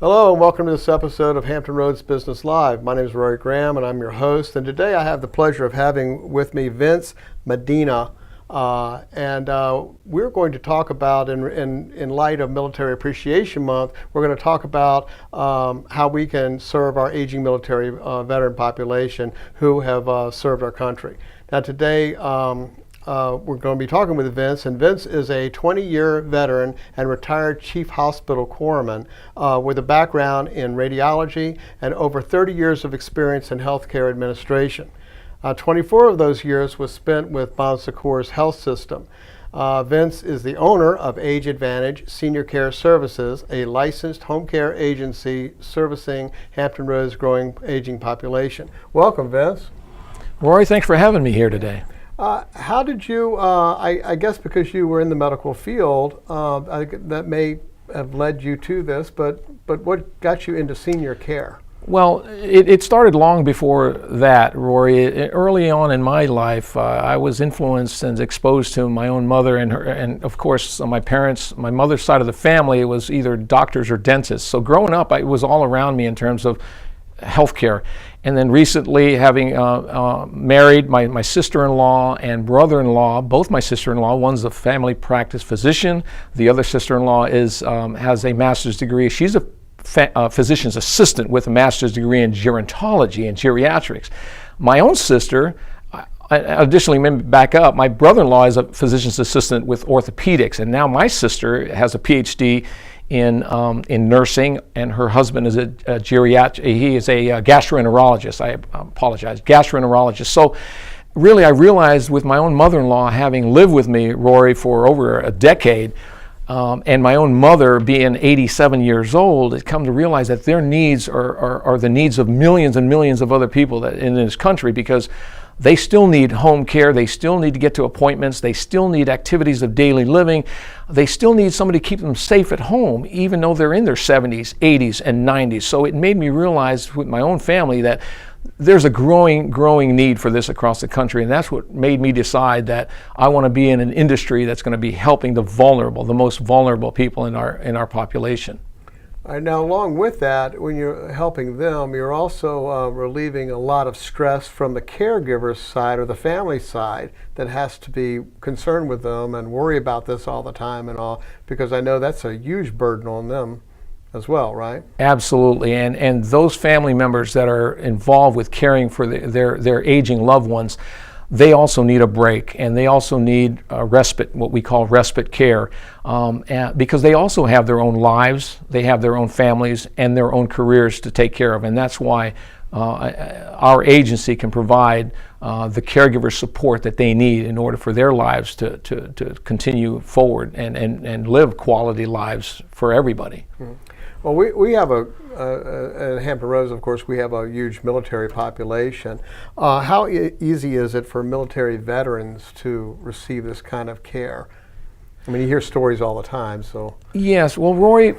Hello and welcome to this episode of Hampton Roads Business Live. My name is Rory Graham and I'm your host. And today I have the pleasure of having with me Vince Medina. We're going to talk about, in light of Military Appreciation Month, we're going to talk about how we can serve our aging military veteran population who have served our country. Now today, we're going to be talking with Vince, and Vince is a 20-year veteran and retired chief hospital corpsman with a background in radiology and over 30 years of experience in healthcare administration. 24 of those years was spent with Bon Secours Health System. Vince is the owner of Age Advantage Senior Care Services, a licensed home care agency servicing Hampton Roads' growing aging population. Welcome, Vince. Rory, thanks for having me here today. How did you, I guess because you were in the medical field, that may have led you to this, but what got you into senior care? Well, it started long before that, Rory. Early on in my life, I was influenced and exposed to my own mother and of course, my parents. My mother's side of the family, it was either doctors or dentists. So growing up, it was all around me in terms of healthcare. And then recently, having married my sister-in-law and brother-in-law, both my sister-in-law, one's a family practice physician, the other sister-in-law has a master's degree. She's a physician's assistant with a master's degree in gerontology and geriatrics. My own sister, additionally, back up, my brother-in-law is a physician's assistant with orthopedics, and now my sister has a PhD in nursing, and her husband is a geriatric. He is a gastroenterologist. I apologize, gastroenterologist. So, really, I realized with my own mother-in-law having lived with me, Rory, for over a decade, and my own mother being 87 years old, it come to realize that their needs are the needs of millions and millions of other people in this country, because they still need home care, they still need to get to appointments, they still need activities of daily living, they still need somebody to keep them safe at home, even though they're in their 70s, 80s, and 90s. So it made me realize with my own family that there's a growing need for this across the country, and that's what made me decide that I want to be in an industry that's going to be helping the vulnerable, the most vulnerable people in our population. All right, now, along with that, when you're helping them, you're also relieving a lot of stress from the caregiver's side or the family side that has to be concerned with them and worry about this all the time and all, because I know that's a huge burden on them as well, right? Absolutely, and those family members that are involved with caring for their aging loved ones, they also need a break, and they also need respite, what we call respite care, because they also have their own lives, they have their own families and their own careers to take care of, and that's why our agency can provide the caregiver support that they need in order for their lives to continue forward and live quality lives for everybody. Mm-hmm. Well, we have at Hampton Roads, of course, we have a huge military population. How easy is it for military veterans to receive this kind of care? I mean, you hear stories all the time, so. Yes, well, Rory,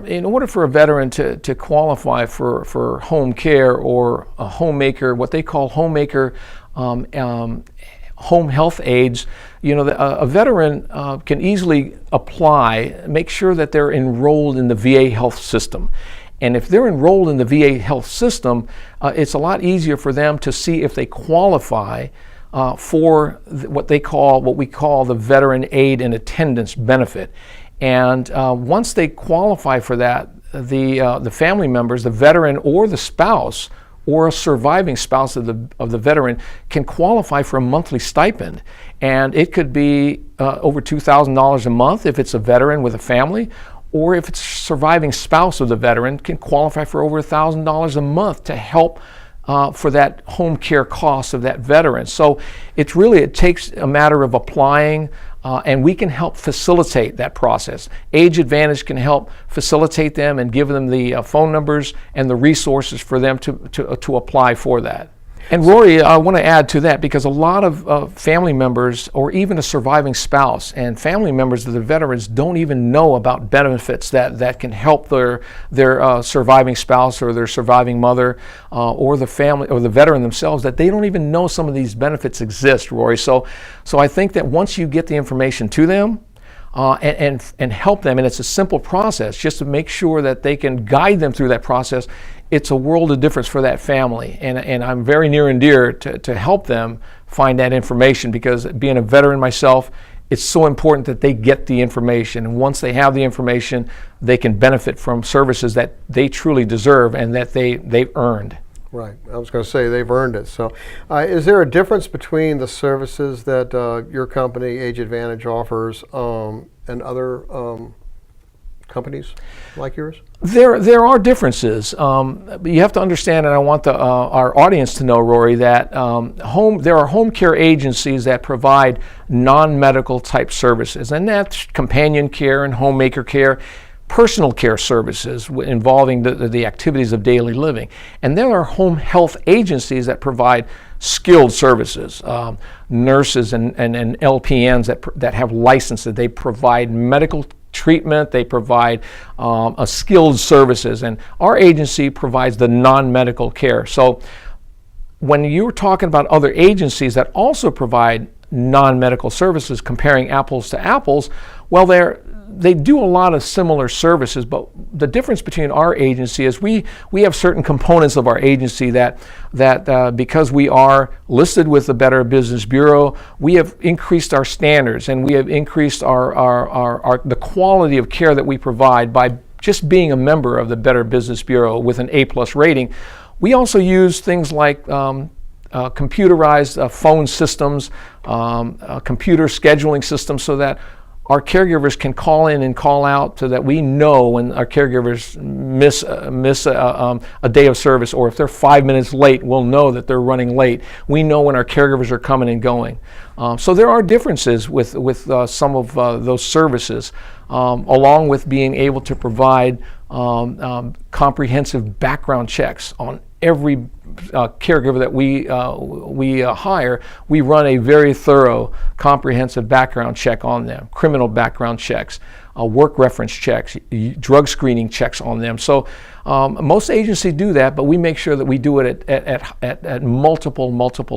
in order for a veteran to qualify for home care or a homemaker, what they call homemaker home health aides, you know, a veteran can easily apply, make sure that they're enrolled in the VA health system. And if they're enrolled in the VA health system, it's a lot easier for them to see if they qualify for what we call the Veteran Aid and Attendance Benefit. And once they qualify for that, the family members, the veteran or the spouse, or a surviving spouse of the veteran can qualify for a monthly stipend. And it could be over $2,000 a month if it's a veteran with a family, or if it's a surviving spouse of the veteran, can qualify for over $1,000 a month to help for that home care cost of that veteran. So it takes a matter of applying, and we can help facilitate that process. Age Advantage can help facilitate them and give them the phone numbers and the resources for them to apply for that. And Rory, I want to add to that, because a lot of family members, or even a surviving spouse and family members of the veterans, don't even know about benefits that can help their surviving spouse or their surviving mother or the family or the veteran themselves, that they don't even know some of these benefits exist, Rory. So I think that once you get the information to them, and help them. And it's a simple process, just to make sure that they can guide them through that process. It's a world of difference for that family, and I'm very near and dear to help them find that information, because being a veteran myself, it's so important that they get the information. And once they have the information, they can benefit from services that they truly deserve and that they've earned. Right. I was going to say they've earned it. So is there a difference between the services that your company, Age Advantage, offers and other companies like yours? There are differences. But you have to understand, and I want our audience to know, Rory, that there are home care agencies that provide non-medical type services, and that's companion care and homemaker care, personal care services involving the activities of daily living. And there are home health agencies that provide skilled services, nurses and LPNs that have licenses. They provide medical treatment, they provide skilled services, and our agency provides the non-medical care. So when you're talking about other agencies that also provide non-medical services, comparing apples to apples, well, they do a lot of similar services, but the difference between our agency is we have certain components of our agency that because we are listed with the Better Business Bureau, we have increased our standards, and we have increased the quality of care that we provide by just being a member of the Better Business Bureau with an A+ rating. We also use things like computerized phone systems, computer scheduling systems, so that our caregivers can call in and call out, so that we know when our caregivers miss a day of service, or if they're 5 minutes late, we'll know that they're running late. We know when our caregivers are coming and going. So there are differences with some of those services, along with being able to provide comprehensive background checks on every caregiver that we hire. We run a very thorough, comprehensive background check on them, criminal background checks, work reference checks, drug screening checks on them. So most agencies do that, but we make sure that we do it at multiple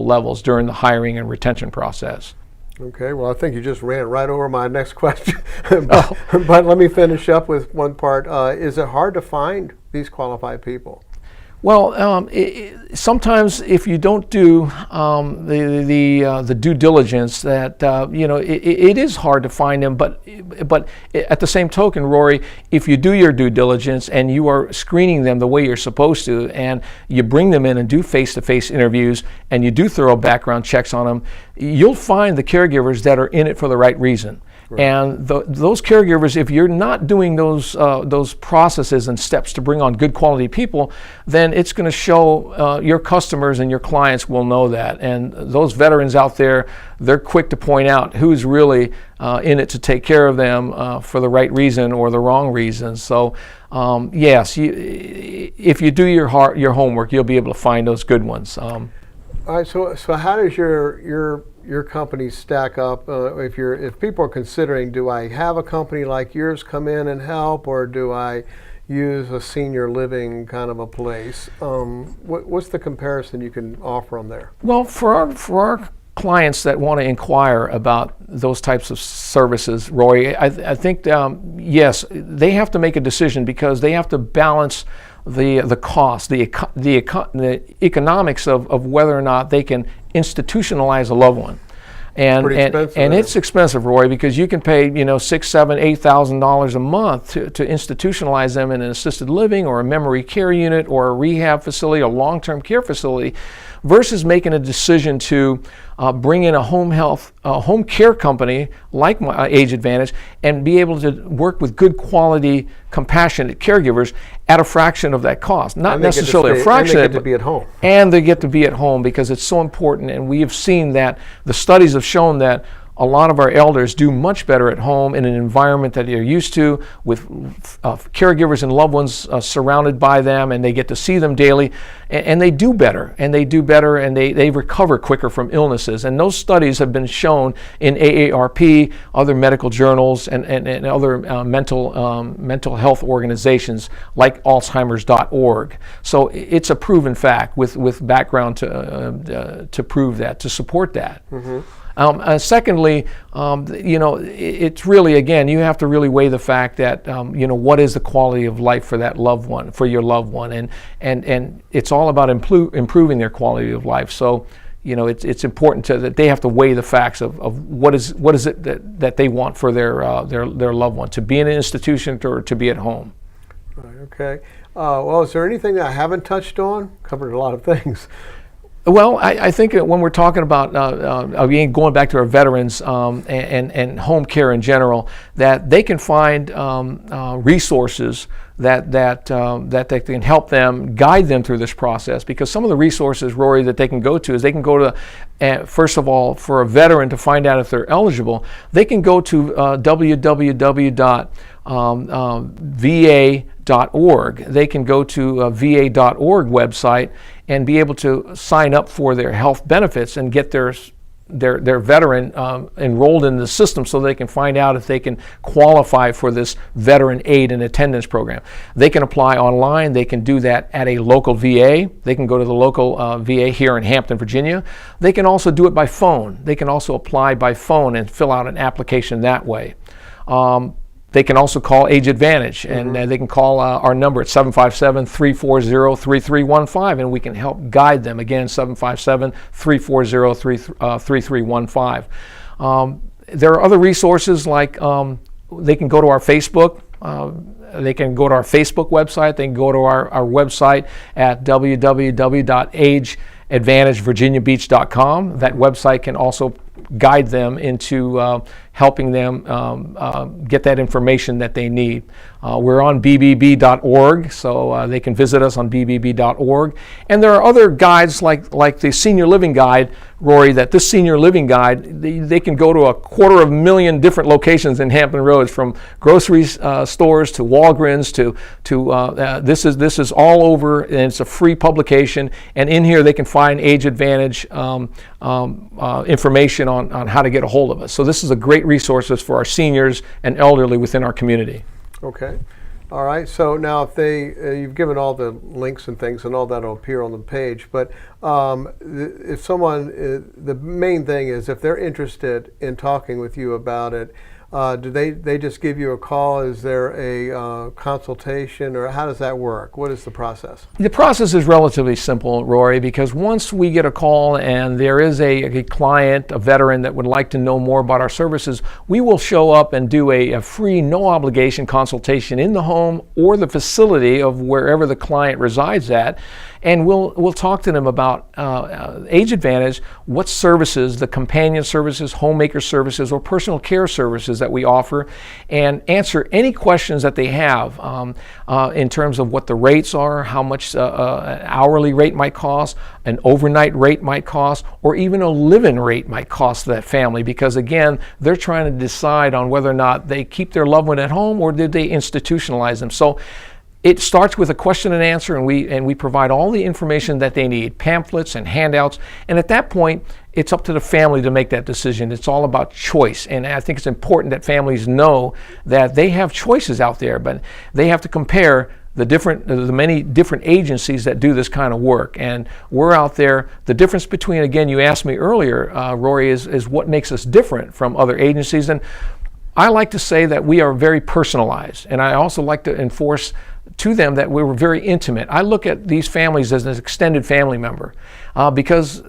levels during the hiring and retention process. Okay, well, I think you just ran right over my next question. But let me finish up with one part. Is it hard to find these qualified people? Well, sometimes if you don't do the due diligence, that it is hard to find them. But at the same token, Rory, if you do your due diligence and you are screening them the way you're supposed to, and you bring them in and do face-to-face interviews, and you do thorough background checks on them, you'll find the caregivers that are in it for the right reason. Right. And those caregivers, if you're not doing those processes and steps to bring on good quality people, then it's going to show. Your customers and your clients will know that. And those veterans out there, they're quick to point out who's really in it to take care of them for the right reason or the wrong reason. So yes, if you do your homework, you'll be able to find those good ones. All right. So how does your company stack up? If people are considering, do I have a company like yours come in and help, or do I use a senior living kind of a place? What's the comparison you can offer them there? Well, for our clients that want to inquire about those types of services, Roy, I think yes, they have to make a decision, because they have to balance the cost, the economics of whether or not they can institutionalize a loved one. And it's expensive, Roy, because you can pay $6,000, $7,000, $8,000 a month to institutionalize them in an assisted living or a memory care unit or a rehab facility, a long-term care facility, versus making a decision to bring in a home care company like Age Advantage and be able to work with good quality, compassionate caregivers at a fraction of that cost. Not necessarily a fraction. And they get to be at home. And they get to be at home, because it's so important. And we have seen that the studies have shown that a lot of our elders do much better at home in an environment that they're used to, with caregivers and loved ones surrounded by them, and they get to see them daily, and they do better, and they recover quicker from illnesses. And those studies have been shown in AARP, other medical journals, and other mental health organizations like Alzheimer's.org. So it's a proven fact with background to prove that, to support that. Mm-hmm. Secondly, it's really, again, you have to really weigh the fact that, what is the quality of life for that loved one, for your loved one, and it's all about improving their quality of life. So, it's important that they have to weigh the facts of what is it that they want for their loved one, to be in an institution or to be at home. Right, okay. Well, is there anything that I haven't touched on? Covered a lot of things. Well, I think that when we're talking about going back to our veterans and home care in general, that they can find resources that can help them, guide them through this process. Because some of the resources, Rory, that they can go to is they can go to, first of all, for a veteran to find out if they're eligible, they can go to www.va.org. They can go to a va.org website and be able to sign up for their health benefits and get their veteran enrolled in the system so they can find out if they can qualify for this veteran aid and attendance program. They can apply online. They can do that at a local VA. They can go to the local VA here in Hampton, Virginia. They can also do it by phone. They can also apply by phone and fill out an application that way. They can also call Age Advantage, and they can call our number at 757-340-3315, and we can help guide them. Again, 757-340-3315. There are other resources like they can go to our Facebook. They can go to our Facebook website. They can go to our website at www.ageadvantagevirginiabeach.com. That website can also guide them into helping them get that information that they need. We're on bbb.org, so they can visit us on bbb.org. And there are other guides like the Senior Living Guide, Rory, that this Senior Living Guide, they can go to 250,000 different locations in Hampton Roads, from grocery stores to Walgreens to this is all over, and it's a free publication. And in here they can find Age Advantage information on how to get a hold of us. So this is a great resources for our seniors and elderly within our community. Okay. All right. So now if you've given all the links and things, and all that will appear on the page, but if someone, the main thing is if they're interested in talking with you about it, do they just give you a call? Is there a consultation, or how does that work? What is the process? The process is relatively simple, Rory, because once we get a call and there is a client, a veteran that would like to know more about our services, we will show up and do a free, no obligation consultation in the home or the facility of wherever the client resides at. And we'll talk to them about Age Advantage, what services, the companion services, homemaker services, or personal care services that we offer, and answer any questions that they have in terms of what the rates are, how much an hourly rate might cost, an overnight rate might cost, or even a live-in rate might cost that family, because again, they're trying to decide on whether or not they keep their loved one at home or did they institutionalize them. So it starts with a question and answer, and we provide all the information that they need, pamphlets and handouts, and at that point, it's up to the family to make that decision. It's all about choice, and I think it's important that families know that they have choices out there, but they have to compare the many different agencies that do this kind of work, and we're out there. The difference between, again, you asked me earlier, Rory, is what makes us different from other agencies, and I like to say that we are very personalized, and I also like to enforce to them that we were very intimate. I look at these families as an extended family member because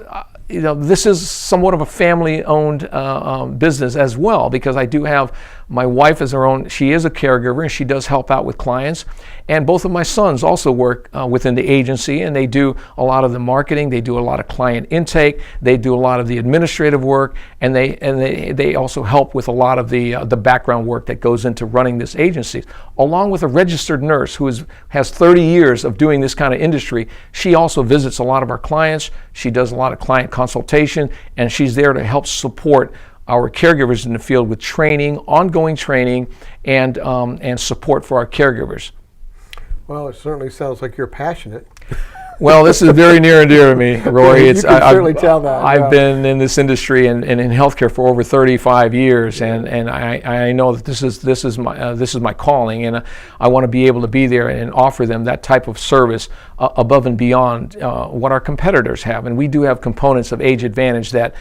this is somewhat of a family-owned business as well, because I do have my wife as her own, she is a caregiver and she does help out with clients, and both of my sons also work within the agency, and they do a lot of the marketing, they do a lot of client intake, they do a lot of the administrative work, and they also help with a lot of the background work that goes into running this agency. Along with a registered nurse who has 30 years of doing this kind of industry, she also visits a lot of our clients, she does a lot of client consultation, and she's there to help support our caregivers in the field with training, ongoing training, and support for our caregivers. Well, it certainly sounds like you're passionate. Well, this is very near and dear to me, Rory. You can certainly tell that. I've Yeah. been in this industry and in healthcare for over 35 years, and I know that this is my calling, and I want to be able to be there and offer them that type of service above and beyond what our competitors have. And we do have components of Age Advantage that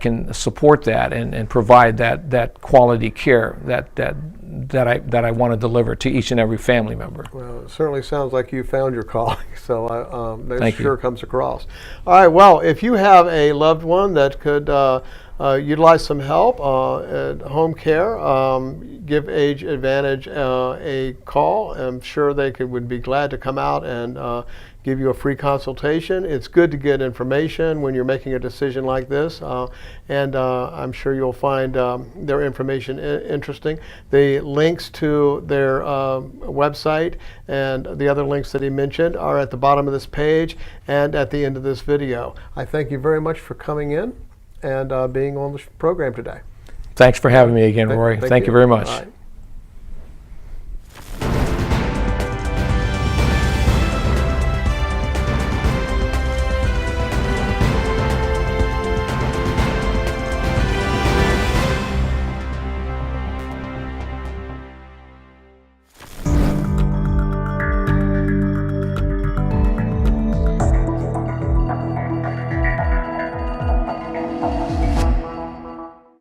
can support that and provide that quality care that I want to deliver to each and every family member. Well, it certainly sounds like you found your calling, so that Thank you. sure comes across. All right, well, if you have a loved one that could utilize some help at home care, give Age Advantage a call. I'm sure they would be glad to come out and give you a free consultation. It's good to get information when you're making a decision like this, and I'm sure you'll find their information interesting. The links to their website and the other links that he mentioned are at the bottom of this page and at the end of this video. I thank you very much for coming in and being on the program today. Thanks for having me again, Rory. Thank you very much. All right.